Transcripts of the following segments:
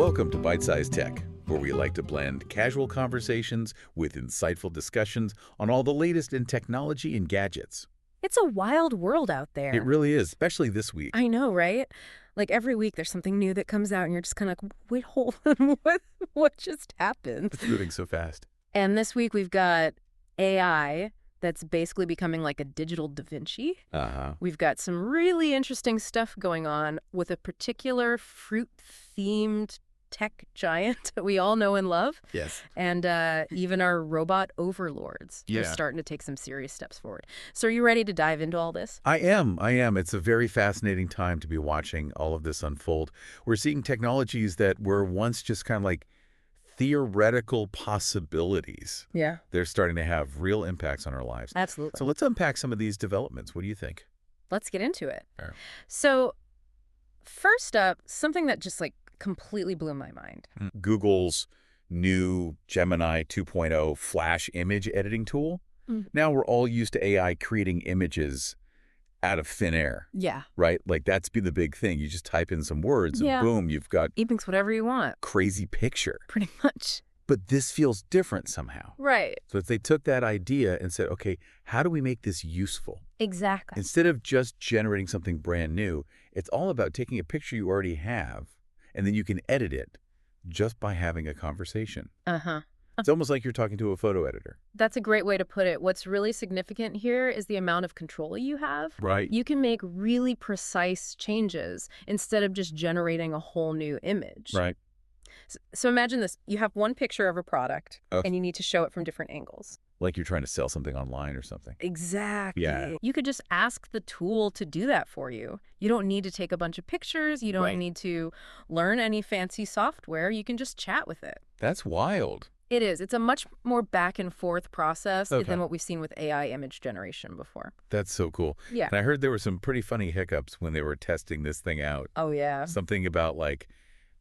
Welcome to Byte-Sized Tech, where we like to blend casual conversations with insightful discussions on all the latest in technology and gadgets. It's a wild world out there. It really is, especially this week. I know, right? Like every week there's something new that comes out and you're just kind of like, wait, hold on, what just happened? It's moving so fast. And this week we've got AI that's basically becoming like a digital Da Vinci. We've got some really interesting stuff going on with a particular fruit-themed tech giant that we all know and love. Yes. And even our robot overlords are starting to take some serious steps forward. So are you ready to dive into all this? I am. It's a very fascinating time to be watching all of this unfold. We're seeing technologies that were once just kind of like theoretical possibilities. Yeah. They're starting to have real impacts on our lives. Absolutely. So let's unpack some of these developments. What do you think? Let's get into it. Sure. So first up, something that just like completely blew my mind. Google's new Gemini 2.0 Flash image editing tool. Now we're all used to AI creating images out of thin air. Yeah. Right? Like that's been the big thing. You just type in some words and boom, you've got It thinks whatever you want. crazy picture. Pretty much. But this feels different somehow. Right. So if they took that idea and said, okay, how do we make this useful? Exactly. Instead of just generating something brand new, it's all about taking a picture you already have and then you can edit it just by having a conversation. It's almost like you're talking to a photo editor. That's a great way to put it. What's really significant here is the amount of control you have. Right. You can make really precise changes instead of just generating a whole new image. Right. So imagine this. You have one picture of a product and you need to show it from different angles. Like you're trying to sell something online or something. Exactly. Yeah. You could just ask the tool to do that for you. You don't need to take a bunch of pictures. You don't need to learn any fancy software. You can just chat with it. That's wild. It is. It's a much more back and forth process than what we've seen with AI image generation before. That's so cool. Yeah. And I heard there were some pretty funny hiccups when they were testing this thing out. Oh, yeah. Something about like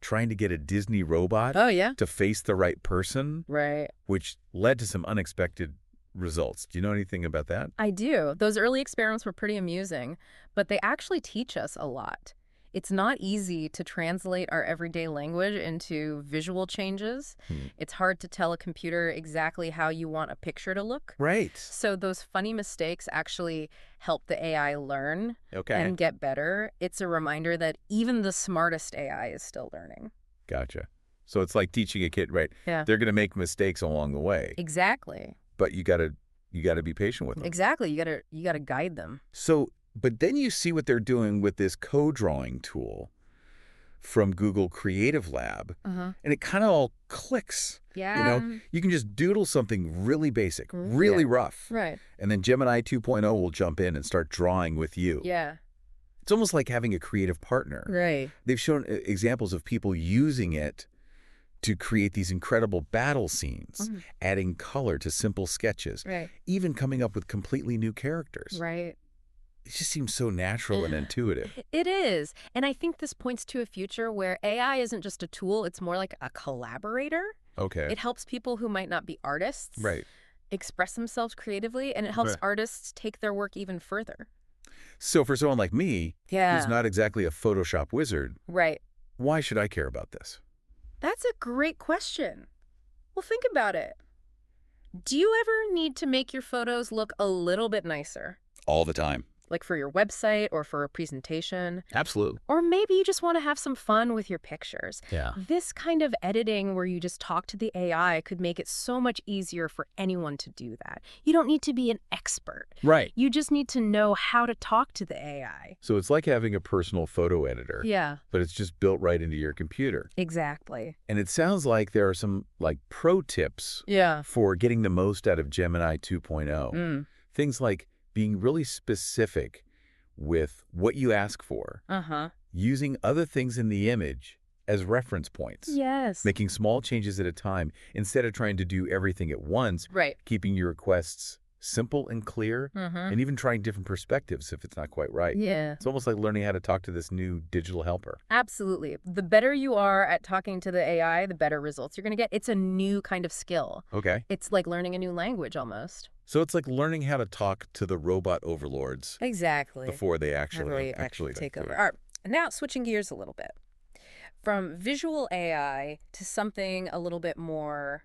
trying to get a Disney robot to face the right person. Right. Which led to some unexpected results. Do you know anything about that? I do. Those early experiments were pretty amusing, but they actually teach us a lot. It's not easy to translate our everyday language into visual changes. It's hard to tell a computer exactly how you want a picture to look. Right. So those funny mistakes actually help the AI learn and get better. It's a reminder that even the smartest AI is still learning. Gotcha. So it's like teaching a kid, right? Yeah. They're going to make mistakes along the way. Exactly. But you got to be patient with them. Exactly. You got to guide them. But then you see what they're doing with this co-drawing tool from Google Creative Lab, and it kind of all clicks. Yeah. You know, you can just doodle something really basic, really rough. Right. And then Gemini 2.0 will jump in and start drawing with you. Yeah. It's almost like having a creative partner. Right. They've shown examples of people using it to create these incredible battle scenes, adding color to simple sketches, even coming up with completely new characters. Right. It just seems so natural and intuitive. It is. And I think this points to a future where AI isn't just a tool, it's more like a collaborator. Okay. It helps people who might not be artists express themselves creatively, and it helps artists take their work even further. So for someone like me, who's not exactly a Photoshop wizard, why should I care about this? That's a great question. Well, think about it. Do you ever need to make your photos look a little bit nicer? All the time. Like for your website or for a presentation. Absolutely. Or maybe you just want to have some fun with your pictures. Yeah. This kind of editing where you just talk to the AI could make it so much easier for anyone to do that. You don't need to be an expert. Right. You just need to know how to talk to the AI. So it's like having a personal photo editor. Yeah. But it's just built right into your computer. Exactly. And it sounds like there are some like pro tips for getting the most out of Gemini 2.0. Things like being really specific with what you ask for, using other things in the image as reference points, making small changes at a time instead of trying to do everything at once, keeping your requests simple and clear, and even trying different perspectives if it's not quite right. Yeah. It's almost like learning how to talk to this new digital helper. Absolutely. The better you are at talking to the AI, the better results you're going to get. It's a new kind of skill. Okay. It's like learning a new language almost. So it's like learning how to talk to the robot overlords. Exactly. Before they actually take over. All right. Now switching gears a little bit. From visual AI to something a little bit more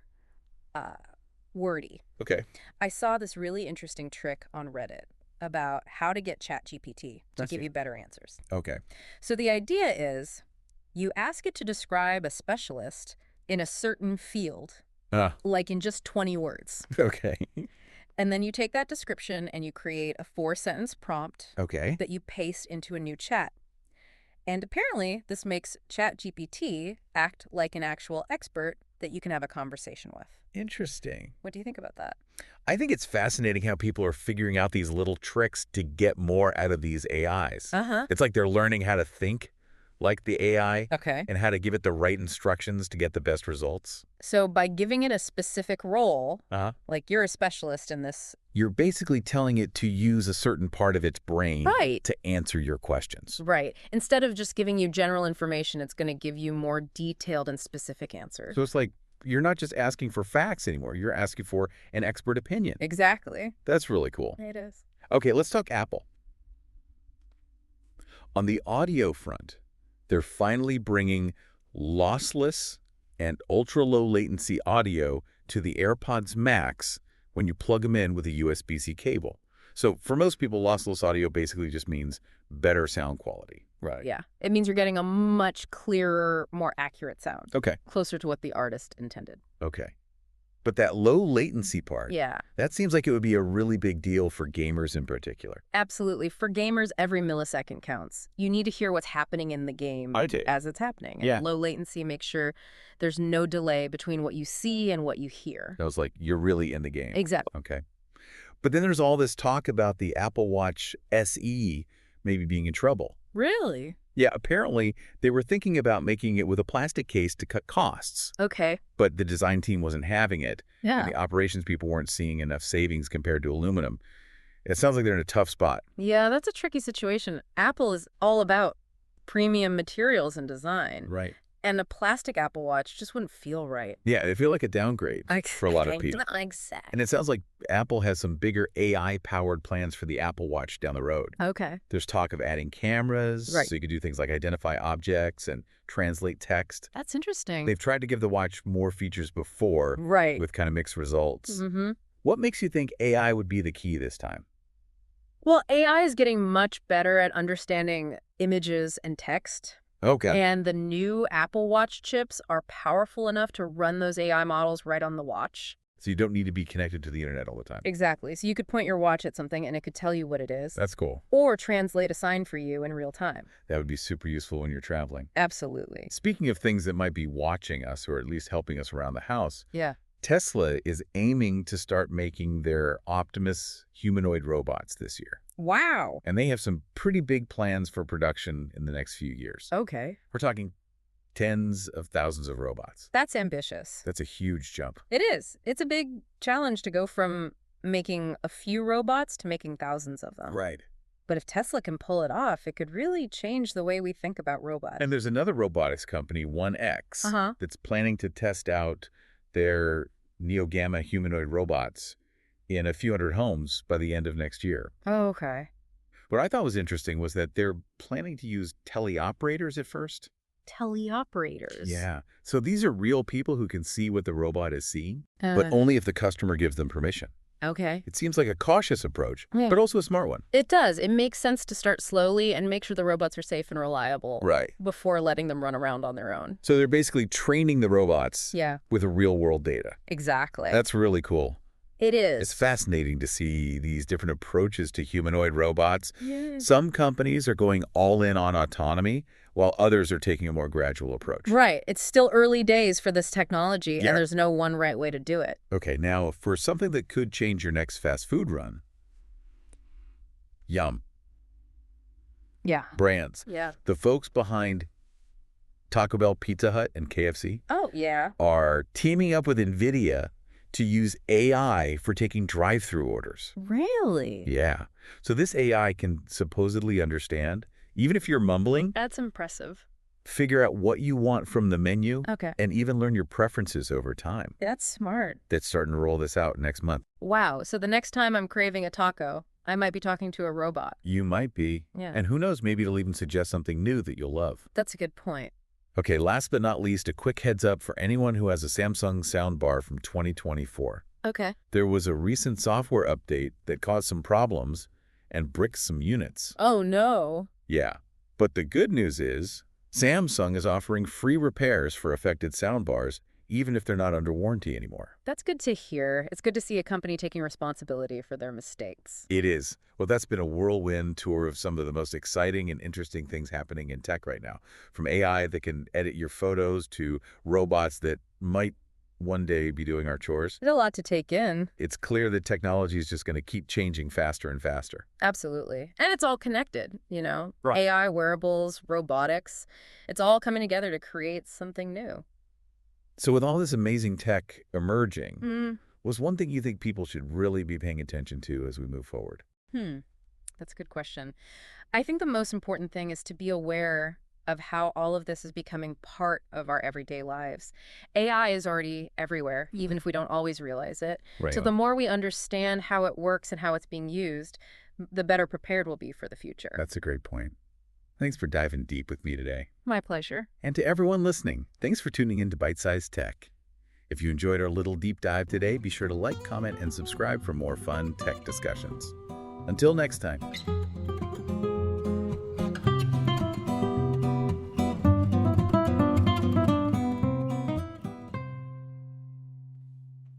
wordy. Okay. I saw this really interesting trick on Reddit about how to get ChatGPT to give you better answers. Okay. So the idea is you ask it to describe a specialist in a certain field, like in just 20 words. Okay. And then you take that description and you create a 4-sentence prompt that you paste into a new chat. And apparently, this makes ChatGPT act like an actual expert that you can have a conversation with. Interesting. What do you think about that? I think it's fascinating how people are figuring out these little tricks to get more out of these AIs. It's like they're learning how to think like the AI and how to give it the right instructions to get the best results. So by giving it a specific role, like you're a specialist in this. You're basically telling it to use a certain part of its brain to answer your questions. Right. Instead of just giving you general information, it's going to give you more detailed and specific answers. So it's like you're not just asking for facts anymore. You're asking for an expert opinion. Exactly. That's really cool. It is. Okay, let's talk Apple. On the audio front, they're finally bringing lossless and ultra-low latency audio to the AirPods Max when you plug them in with a USB-C cable. So for most people, lossless audio basically just means better sound quality. Right. Yeah. It means you're getting a much clearer, more accurate sound. Okay. Closer to what the artist intended. Okay. But that low latency part, that seems like it would be a really big deal for gamers in particular. Absolutely. For gamers, every millisecond counts. You need to hear what's happening in the game as it's happening. And low latency makes sure there's no delay between what you see and what you hear. That was like, you're really in the game. Exactly. Okay. But then there's all this talk about the Apple Watch SE maybe being in trouble. Really? Yeah, apparently they were thinking about making it with a plastic case to cut costs. Okay. But the design team wasn't having it. Yeah. And the operations people weren't seeing enough savings compared to aluminum. It sounds like they're in a tough spot. Yeah, that's a tricky situation. Apple is all about premium materials and design. Right. And a plastic Apple Watch just wouldn't feel right. Yeah, it feel like a downgrade for a lot of people. Exactly. And it sounds like Apple has some bigger AI-powered plans for the Apple Watch down the road. Okay. There's talk of adding cameras, so you could do things like identify objects and translate text. That's interesting. They've tried to give the watch more features before, with kind of mixed results. What makes you think AI would be the key this time? Well, AI is getting much better at understanding images and text. Okay. And the new Apple Watch chips are powerful enough to run those AI models right on the watch. So you don't need to be connected to the internet all the time. Exactly. So you could point your watch at something and it could tell you what it is. That's cool. Or translate a sign for you in real time. That would be super useful when you're traveling. Absolutely. Speaking of things that might be watching us or at least helping us around the house, Tesla is aiming to start making their Optimus humanoid robots this year. Wow. And they have some pretty big plans for production in the next few years. Okay. We're talking tens of thousands of robots. That's ambitious. That's a huge jump. It is. It's a big challenge to go from making a few robots to making thousands of them. Right. But if Tesla can pull it off, it could really change the way we think about robots. And there's another robotics company, 1X, that's planning to test out their Neo-Gamma humanoid robots in a few hundred homes by the end of next year. Oh, okay. What I thought was interesting was that they're planning to use teleoperators at first. Teleoperators? Yeah. So these are real people who can see what the robot is seeing, but only if the customer gives them permission. Okay. It seems like a cautious approach, but also a smart one. It does. It makes sense to start slowly and make sure the robots are safe and reliable before letting them run around on their own. So they're basically training the robots with real-world data. Exactly. That's really cool. It is. It's fascinating to see these different approaches to humanoid robots. Some companies are going all in on autonomy, while others are taking a more gradual approach. Right. It's still early days for this technology, and there's no one right way to do it. Okay, now for something that could change your next fast food run, Yum. Yeah. Brands. Yeah. The folks behind Taco Bell, Pizza Hut, and KFC are teaming up with NVIDIA to use AI for taking drive-through orders. Really? Yeah. So this AI can supposedly understand, even if you're mumbling. That's impressive. Figure out what you want from the menu. And even learn your preferences over time. That's smart. That's starting to roll this out next month. Wow. So the next time I'm craving a taco, I might be talking to a robot. You might be. Yeah. And who knows, maybe it'll even suggest something new that you'll love. That's a good point. Okay, last but not least, a quick heads up for anyone who has a Samsung soundbar from 2024. Okay. There was a recent software update that caused some problems and bricked some units. Oh, no. Yeah, but the good news is Samsung is offering free repairs for affected soundbars, even if they're not under warranty anymore. That's good to hear. It's good to see a company taking responsibility for their mistakes. It is. Well, that's been a whirlwind tour of some of the most exciting and interesting things happening in tech right now. From AI that can edit your photos to robots that might one day be doing our chores. There's a lot to take in. It's clear that technology is just going to keep changing faster and faster. Absolutely. And it's all connected, you know? Right. AI, wearables, robotics. It's all coming together to create something new. So with all this amazing tech emerging, what's one thing you think people should really be paying attention to as we move forward? That's a good question. I think the most important thing is to be aware of how all of this is becoming part of our everyday lives. AI is already everywhere, even if we don't always realize it. Right. So the more we understand how it works and how it's being used, the better prepared we'll be for the future. That's a great point. Thanks for diving deep with me today. My pleasure. And to everyone listening, thanks for tuning in to Byte-Sized Tech. If you enjoyed our little deep dive today, be sure to like, comment, and subscribe for more fun tech discussions. Until next time.